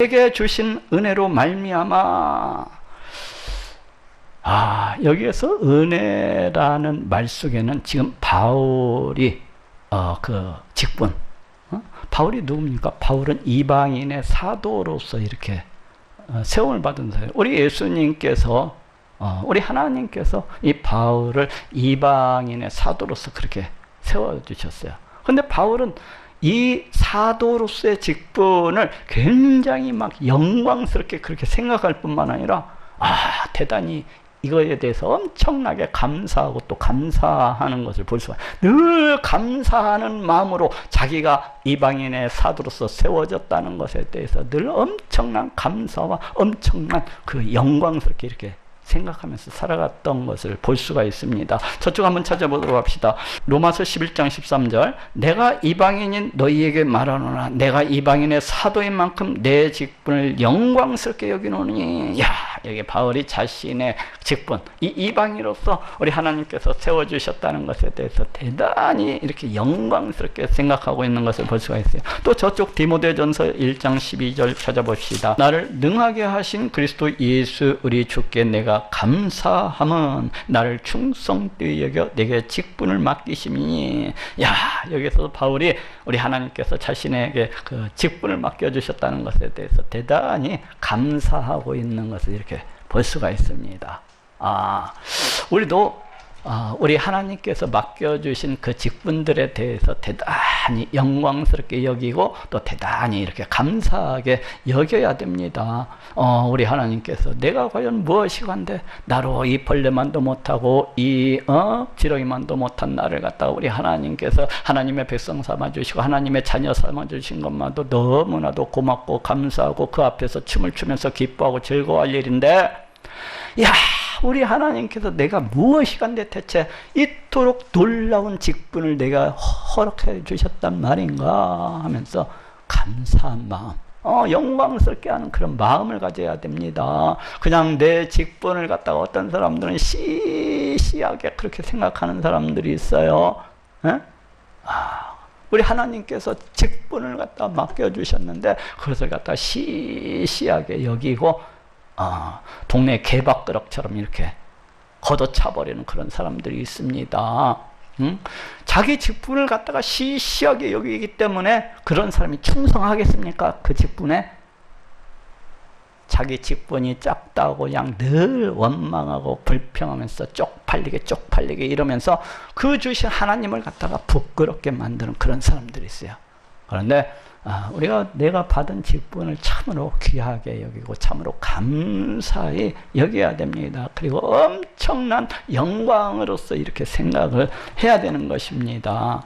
내게 주신 은혜로 말미암아. 여기에서 은혜라는 말 속에는 지금 바울이 그 직분, 바울이 누굽니까? 바울은 이방인의 사도로서 이렇게 세움을 받은 사람. 우리 예수님께서 우리 하나님께서 이 바울을 이방인의 사도로서 그렇게 세워주셨어요. 근데 바울은 이 사도로서의 직분을 굉장히 막 영광스럽게 그렇게 생각할 뿐만 아니라 대단히 이거에 대해서 엄청나게 감사하고 또 감사하는 것을 볼 수가 있어요. 늘 감사하는 마음으로 자기가 이방인의 사도로서 세워졌다는 것에 대해서 늘 엄청난 감사와 엄청난 그 영광스럽게 이렇게 생각하면서 살아갔던 것을 볼 수가 있습니다. 저쪽 한번 찾아보도록 합시다. 로마서 11장 13절. 내가 이방인인 너희에게 말하노라. 내가 이방인의 사도인 만큼 내 직분을 영광스럽게 여기노니. 여기 바울이 자신의 직분, 이 이방인으로서 우리 하나님께서 세워주셨다는 것에 대해서 대단히 이렇게 영광스럽게 생각하고 있는 것을 볼 수가 있어요. 또 저쪽 디모데전서 1장 12절 찾아봅시다. 나를 능하게 하신 그리스도 예수 우리 주께 내가 감사함은 나를 충성되이 여겨 내게 직분을 맡기심이니. 여기서 바울이 우리 하나님께서 자신에게 그 직분을 맡겨주셨다는 것에 대해서 대단히 감사하고 있는 것을 이렇게 볼 수가 있습니다. 우리도 우리 하나님께서 맡겨주신 그 직분들에 대해서 대단히 영광스럽게 여기고 또 대단히 이렇게 감사하게 여겨야 됩니다. 우리 하나님께서 내가 과연 무엇이간데 나로 이 벌레만도 못하고 이 지렁이만도 못한 나를 갖다가 우리 하나님께서 하나님의 백성 삼아주시고 하나님의 자녀 삼아주신 것만도 너무나도 고맙고 감사하고 그 앞에서 춤을 추면서 기뻐하고 즐거워할 일인데, 우리 하나님께서 내가 무엇이간데 대체 이토록 놀라운 직분을 내가 허락해 주셨단 말인가 하면서 감사한 마음, 영광스럽게 하는 그런 마음을 가져야 됩니다. 그냥 내 직분을 갖다가 어떤 사람들은 시시하게 그렇게 생각하는 사람들이 있어요. 우리 하나님께서 직분을 갖다 맡겨주셨는데 그것을 갖다 시시하게 여기고 동네 개밥그릇처럼 이렇게 걷어차버리는 그런 사람들이 있습니다. 자기 직분을 갖다가 시시하게 여기기 때문에 그런 사람이 충성하겠습니까? 그 직분에? 자기 직분이 작다고 그냥 늘 원망하고 불평하면서 쪽팔리게 이러면서 그 주신 하나님을 갖다가 부끄럽게 만드는 그런 사람들이 있어요. 그런데 내가 받은 직분을 참으로 귀하게 여기고 참으로 감사히 여겨야 됩니다. 그리고 엄청난 영광으로서 이렇게 생각을 해야 되는 것입니다.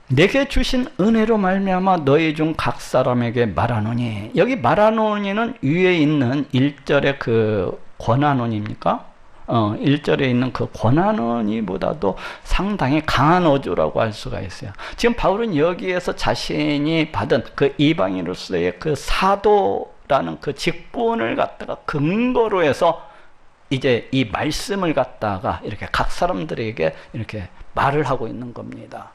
내게 주신 은혜로 말미암아 너희 중 각 사람에게 말하노니. 여기 말하노니는 위에 있는 1절의 그 권하노니입니까? 1절에 있는 그 권하노니보다도 상당히 강한 어조라고 할 수가 있어요. 지금 바울은 여기에서 자신이 받은 그 이방인으로서의 그 사도라는 그 직분을 갖다가 근거로 해서 이제 이 말씀을 갖다가 이렇게 각 사람들에게 이렇게 말을 하고 있는 겁니다.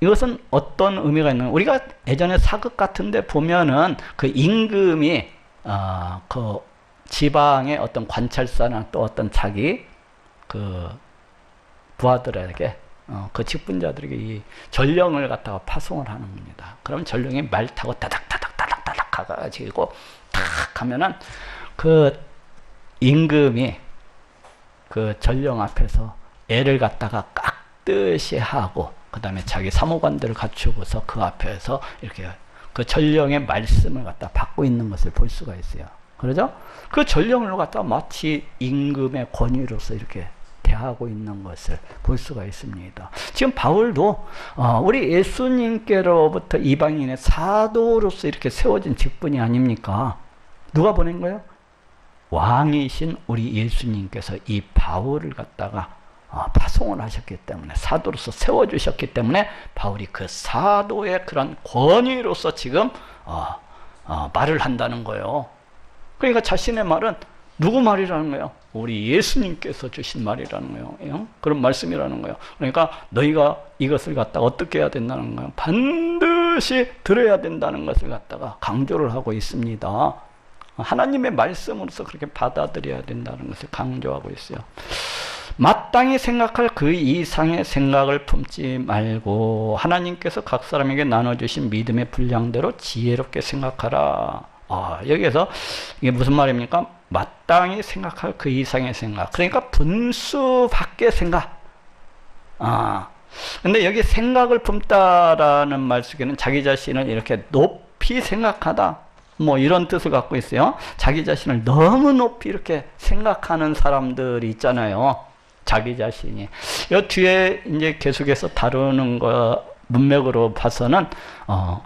이것은 어떤 의미가 있는, 우리가 예전에 사극 같은 데 보면은 그 임금이 그 지방의 어떤 관찰사나 또 어떤 자기 그 부하들에게 그 직분자들에게 이 전령을 갖다가 파송을 하는 겁니다. 그럼 전령이 말 타고 따닥따닥 가가지고 탁 하면은 그 임금이 그 전령 앞에서 애를 갖다가 깍듯이 하고 그 다음에 자기 사무관들을 갖추고서 그 앞에서 이렇게 그 전령의 말씀을 갖다 받고 있는 것을 볼 수가 있어요. 그러죠? 그 전령을 갖다 마치 임금의 권위로서 이렇게 대하고 있는 것을 볼 수가 있습니다. 지금 바울도 우리 예수님께로부터 이방인의 사도로서 이렇게 세워진 직분이 아닙니까? 누가 보낸 거예요? 왕이신 우리 예수님께서 이 바울을 갖다가 파송을 하셨기 때문에, 사도로서 세워주셨기 때문에 바울이 그 사도의 그런 권위로서 지금 말을 한다는 거예요. 그러니까 자신의 말은 누구 말이라는 거예요? 우리 예수님께서 주신 말이라는 거예요. 예? 그런 말씀이라는 거예요. 그러니까 너희가 이것을 갖다가 어떻게 해야 된다는 거예요? 반드시 들어야 된다는 것을 갖다가 강조를 하고 있습니다. 하나님의 말씀으로서 그렇게 받아들여야 된다는 것을 강조하고 있어요. 마땅히 생각할 그 이상의 생각을 품지 말고 하나님께서 각 사람에게 나눠주신 믿음의 분량대로 지혜롭게 생각하라. 여기에서 이게 무슨 말입니까? 마땅히 생각할 그 이상의 생각. 그러니까 분수 밖의 생각. 근데 여기 생각을 품다라는 말 속에는 자기 자신을 이렇게 높이 생각하다, 뭐 이런 뜻을 갖고 있어요. 자기 자신을 너무 높이 이렇게 생각하는 사람들이 있잖아요. 자기 자신이. 이 뒤에 이제 계속해서 다루는 거 문맥으로 봐서는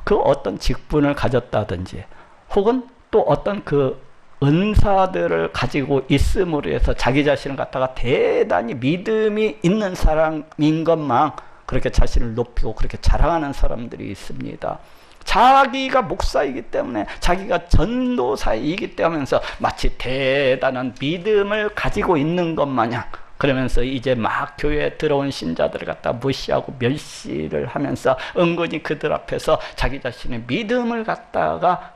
그 어떤 직분을 가졌다든지 혹은 또 어떤 그 은사들을 가지고 있음으로 해서 자기 자신을 갖다가 대단히 믿음이 있는 사람인 것만 그렇게 자신을 높이고 그렇게 자랑하는 사람들이 있습니다. 자기가 목사이기 때문에, 자기가 전도사이기 때문에 마치 대단한 믿음을 가지고 있는 것 마냥, 그러면서 이제 막 교회에 들어온 신자들을 갖다 무시하고 멸시를 하면서 은근히 그들 앞에서 자기 자신의 믿음을 갖다가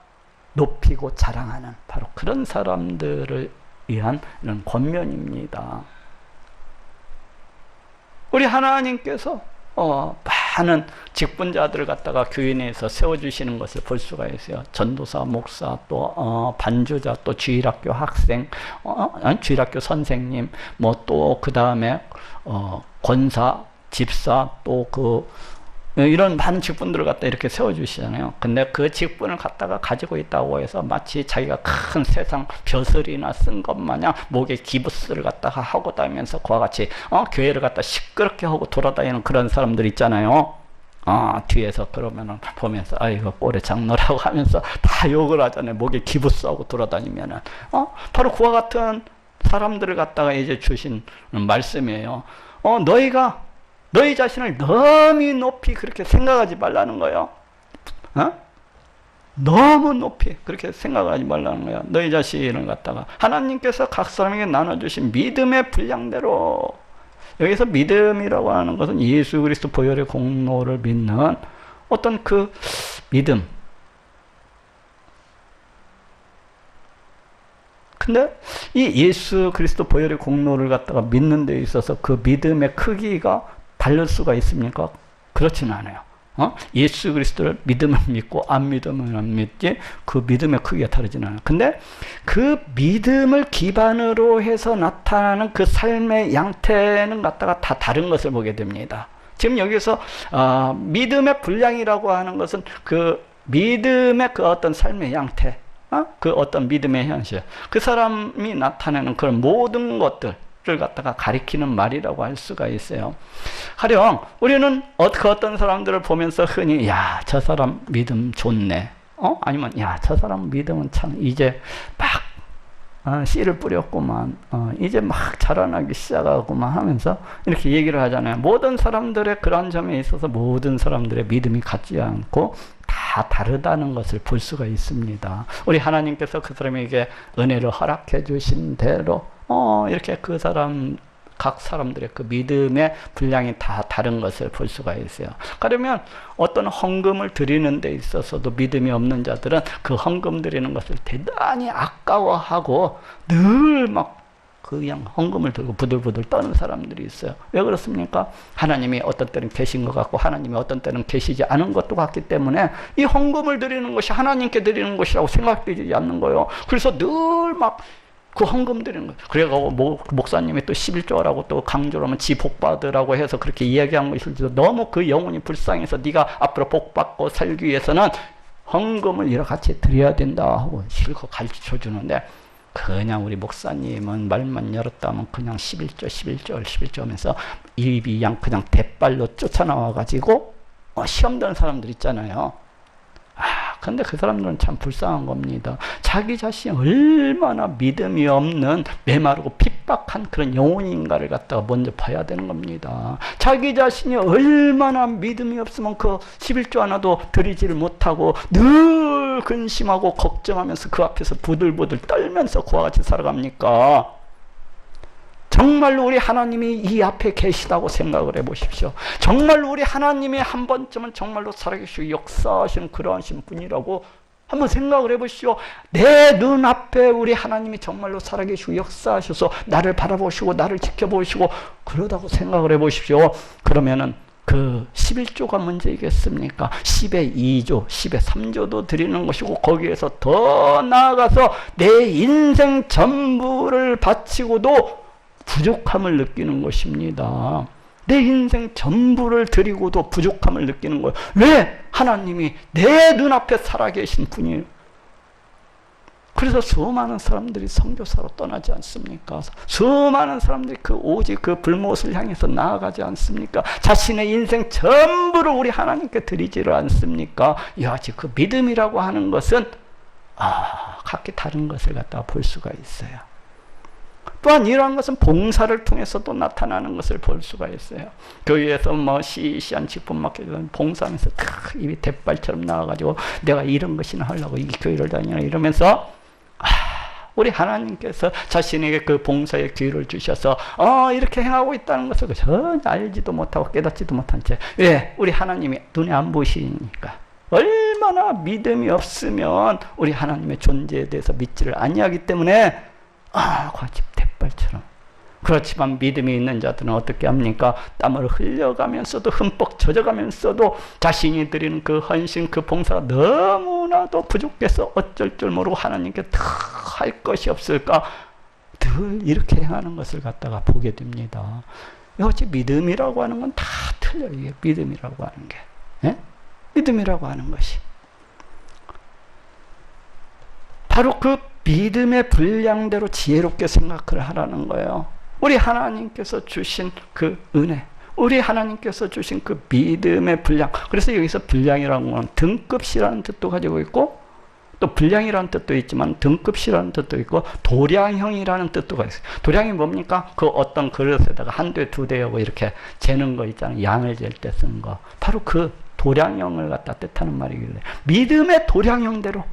높이고 자랑하는 바로 그런 사람들을 위한 이런 권면입니다. 우리 하나님께서 많은 직분자들을 갖다가 교회 내에서 세워주시는 것을 볼 수가 있어요. 전도사, 목사, 또 반주자, 또 주일학교 학생, 주일학교 선생님, 뭐 또 그 다음에 권사, 집사, 또 이런 많은 직분들을 갖다 이렇게 세워주시잖아요. 근데 그 직분을 갖다가 가지고 있다고 해서 마치 자기가 큰 세상 벼슬이나 쓴 것 마냥 목에 기부스를 갖다가 하고 다니면서 그와 같이 교회를 갖다 시끄럽게 하고 돌아다니는 그런 사람들 있잖아요. 뒤에서 그러면은 보면서 이거 꼴의 장로라고 하면서 다 욕을 하잖아요. 목에 기부스하고 돌아다니면은 바로 그와 같은 사람들을 갖다가 이제 주신 말씀이에요. 너희 자신을 너무 높이 그렇게 생각하지 말라는 거예요. 너무 높이 그렇게 생각하지 말라는 거예요. 너희 자신을 갖다가 하나님께서 각 사람에게 나눠주신 믿음의 분량대로. 여기서 믿음이라고 하는 것은 예수 그리스도 보혈의 공로를 믿는 어떤 그 믿음. 근데 이 예수 그리스도 보혈의 공로를 갖다가 믿는 데 있어서 그 믿음의 크기가 다를 수가 있습니까? 그렇지는 않아요. 예수 그리스도를 믿으면 믿고 안 믿으면 안 믿지, 그 믿음의 크기가 다르지는 않아요. 근데 그 믿음을 기반으로 해서 나타나는 그 삶의 양태는 갖다가 다 다른 것을 보게 됩니다. 지금 여기서 믿음의 분량이라고 하는 것은 그 믿음의 그 어떤 삶의 양태, 그 어떤 믿음의 현실, 그 사람이 나타내는 그런 모든 것들 를 갖다가 가리키는 말이라고 할 수가 있어요. 가령 우리는 그 어떤 사람들을 보면서 흔히 저 사람 믿음 좋네, 아니면 저 사람 믿음은 참 이제 막 씨를 뿌렸구만, 이제 막 자라나기 시작하구만 하면서 이렇게 얘기를 하잖아요. 모든 사람들의 그런 점에 있어서 모든 사람들의 믿음이 같지 않고 다 다르다는 것을 볼 수가 있습니다. 우리 하나님께서 그 사람에게 은혜를 허락해 주신 대로 이렇게 각 사람들의 그 믿음의 분량이 다 다른 것을 볼 수가 있어요. 그러면 어떤 헌금을 드리는 데 있어서도 믿음이 없는 자들은 그 헌금 드리는 것을 대단히 아까워하고 늘 막 그냥 헌금을 들고 부들부들 떠는 사람들이 있어요. 왜 그렇습니까? 하나님이 어떤 때는 계신 것 같고 하나님이 어떤 때는 계시지 않은 것도 같기 때문에 이 헌금을 드리는 것이 하나님께 드리는 것이라고 생각되지 않는 거예요. 그래서 늘 막 그 헌금 드리는 거예요. 그래가지고 목사님이 또 11조라고 또 강조를 하면 지 복받으라고 해서 그렇게 이야기한 것일지도 너무 그 영혼이 불쌍해서 네가 앞으로 복받고 살기 위해서는 헌금을 이와 같이 드려야 된다 하고 실컷 가르쳐 주는데, 그냥 우리 목사님은 말만 열었다 하면 그냥 11조 하면서 입이 그냥 대빨로 쫓아나와가지고 시험되는 사람들 있잖아요. 근데 그 사람들은 참 불쌍한 겁니다. 자기 자신이 얼마나 믿음이 없는 메마르고 핍박한 그런 영혼인가를 갖다가 먼저 봐야 되는 겁니다. 자기 자신이 얼마나 믿음이 없으면 그 11조 하나도 드리지를 못하고 늘 늘 근심하고 걱정하면서 그 앞에서 부들부들 떨면서 그와 같이 살아갑니까? 정말로 우리 하나님이 이 앞에 계시다고 생각을 해보십시오. 정말로 우리 하나님이 한 번쯤은 정말로 살아계시고 역사하시는 그러하신 분이라고 한번 생각을 해보시오. 내 눈앞에 우리 하나님이 정말로 살아계시고 역사하셔서 나를 바라보시고 나를 지켜보시고 그러다고 생각을 해보십시오. 그러면은 그 11조가 문제이겠습니까? 10의 2조, 10의 3조도 드리는 것이고 거기에서 더 나아가서 내 인생 전부를 바치고도 부족함을 느끼는 것입니다. 내 인생 전부를 드리고도 부족함을 느끼는 거예요. 왜? 하나님이 내 눈앞에 살아계신 분이에요. 그래서 수많은 사람들이 선교사로 떠나지 않습니까? 수많은 사람들이 오직 그 불못을 향해서 나아가지 않습니까? 자신의 인생 전부를 우리 하나님께 드리지를 않습니까? 여하튼 그 믿음이라고 하는 것은 각기 다른 것을 갖다가 볼 수가 있어요. 또한 이러한 것은 봉사를 통해서도 나타나는 것을 볼 수가 있어요. 교회에서 시시한 직분 맡겨주는 봉사하면서 입이 대빨처럼 나와가지고 내가 이런 것이나 하려고 이 교회를 다니라 이러면서 우리 하나님께서 자신에게 그 봉사의 기회를 주셔서 이렇게 행하고 있다는 것을 전혀 알지도 못하고 깨닫지도 못한 채 왜? 우리 하나님이 눈에 안 보시니까. 얼마나 믿음이 없으면 우리 하나님의 존재에 대해서 믿지를 아니하기 때문에 과집 대빨처럼. 그렇지만 믿음이 있는 자들은 어떻게 합니까? 땀을 흘려가면서도 흠뻑 젖어가면서도 자신이 드리는 그 헌신, 그 봉사가 너무나도 부족해서 어쩔 줄 모르고 하나님께 다 할 것이 없을까? 늘 이렇게 행하는 것을 갖다가 보게 됩니다. 역시 믿음이라고 하는 건 다 틀려요. 이게 믿음이라고 하는 게. 예? 믿음이라고 하는 것이. 바로 그 믿음의 분량대로 지혜롭게 생각을 하라는 거예요. 우리 하나님께서 주신 그 은혜, 우리 하나님께서 주신 그 믿음의 분량. 그래서 여기서 분량이라는 건 등급이라는 뜻도 가지고 있고 또 분량이라는 뜻도 있지만 등급이라는 뜻도 있고 도량형이라는 뜻도 있어요. 도량이 뭡니까? 그 어떤 그릇에다가 한 대, 두 대하고 이렇게 재는 거 있잖아요. 양을 잴 때 쓴 거. 바로 그 도량형을 갖다 뜻하는 말이길래 믿음의 도량형대로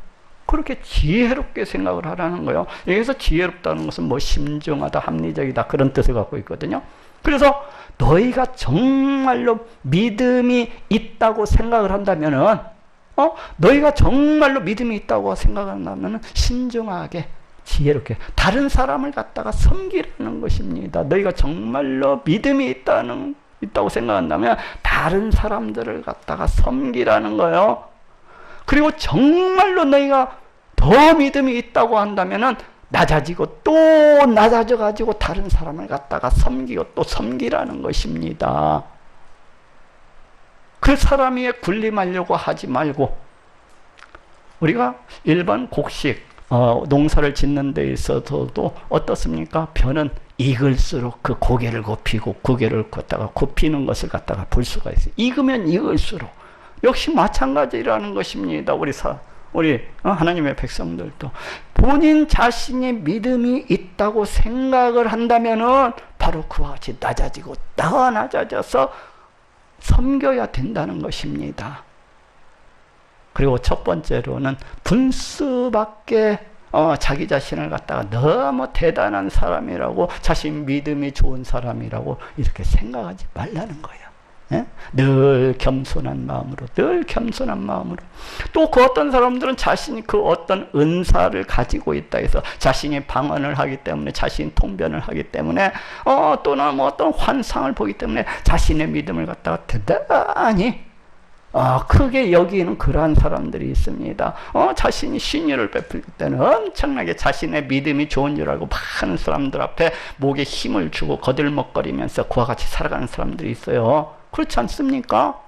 그렇게 지혜롭게 생각을 하라는 거예요. 여기서 지혜롭다는 것은 심중하다, 합리적이다 그런 뜻을 갖고 있거든요. 그래서 너희가 정말로 믿음이 있다고 생각을 한다면은 너희가 정말로 믿음이 있다고 생각한다면은 신중하게 지혜롭게 다른 사람을 갖다가 섬기라는 것입니다. 너희가 정말로 믿음이 있다고 생각한다면 다른 사람들을 갖다가 섬기라는 거예요. 그리고 정말로 너희가 더 믿음이 있다고 한다면은 낮아지고 또 낮아져 가지고 다른 사람을 갖다가 섬기고 또 섬기라는 것입니다. 그 사람에게 군림하려고 하지 말고 우리가 일반 곡식 농사를 짓는 데 있어서도 어떻습니까? 벼는 익을수록 그 고개를 굽히고 고개를 갖다가 굽히는 것을 갖다가 볼 수가 있어요. 익으면 익을수록 역시 마찬가지라는 것입니다. 우리 하나님의 백성들도 본인 자신이 믿음이 있다고 생각을 한다면은 바로 그와 같이 낮아지고 더 낮아져서 섬겨야 된다는 것입니다. 그리고 첫 번째로는 분수밖에 자기 자신을 갖다가 너무 대단한 사람이라고 자신 믿음이 좋은 사람이라고 이렇게 생각하지 말라는 거예요. 예? 늘 겸손한 마음으로 또 그 어떤 사람들은 자신이 그 어떤 은사를 가지고 있다 해서 자신이 방언을 하기 때문에 자신이 통변을 하기 때문에 또는 어떤 환상을 보기 때문에 자신의 믿음을 갖다가 대단히 크게 여기는 그러한 사람들이 있습니다. 자신이 신유를 베풀 때는 엄청나게 자신의 믿음이 좋은 줄 알고 많은 사람들 앞에 목에 힘을 주고 거들먹거리면서 그와 같이 살아가는 사람들이 있어요. 그렇지 않습니까?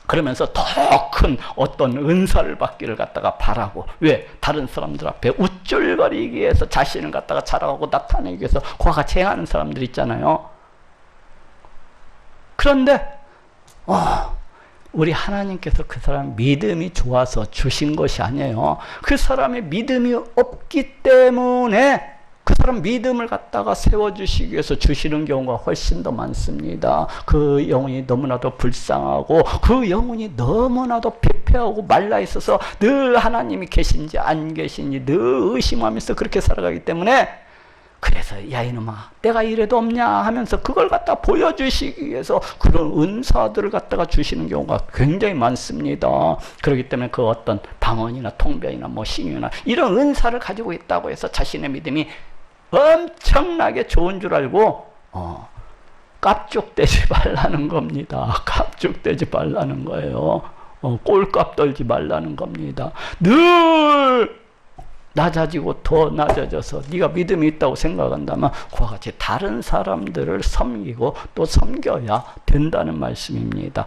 그러면서 더 큰 어떤 은사를 받기를 갖다가 바라고 왜? 다른 사람들 앞에 우쭐거리기 위해서 자신을 갖다가 자랑하고 나타내기 위해서 그와 같이 행하는 사람들 있잖아요. 그런데 우리 하나님께서 그 사람 믿음이 좋아서 주신 것이 아니에요. 그 사람의 믿음이 없기 때문에 그 사람 믿음을 갖다가 세워주시기 위해서 주시는 경우가 훨씬 더 많습니다. 그 영혼이 너무나도 불쌍하고 그 영혼이 너무나도 피폐하고 말라있어서 늘 하나님이 계신지 안 계신지 늘 의심하면서 그렇게 살아가기 때문에, 그래서 야 이놈아 내가 이래도 없냐 하면서 그걸 갖다 보여주시기 위해서 그런 은사들을 갖다가 주시는 경우가 굉장히 많습니다. 그렇기 때문에 그 어떤 방언이나 통변이나 뭐 신유나 이런 은사를 가지고 있다고 해서 자신의 믿음이 엄청나게 좋은 줄 알고 깝죽대지 말라는 겁니다. 깝죽대지 말라는 거예요. 꼴값 떨지 말라는 겁니다. 늘 낮아지고 더 낮아져서 네가 믿음이 있다고 생각한다면 그와 같이 다른 사람들을 섬기고 또 섬겨야 된다는 말씀입니다.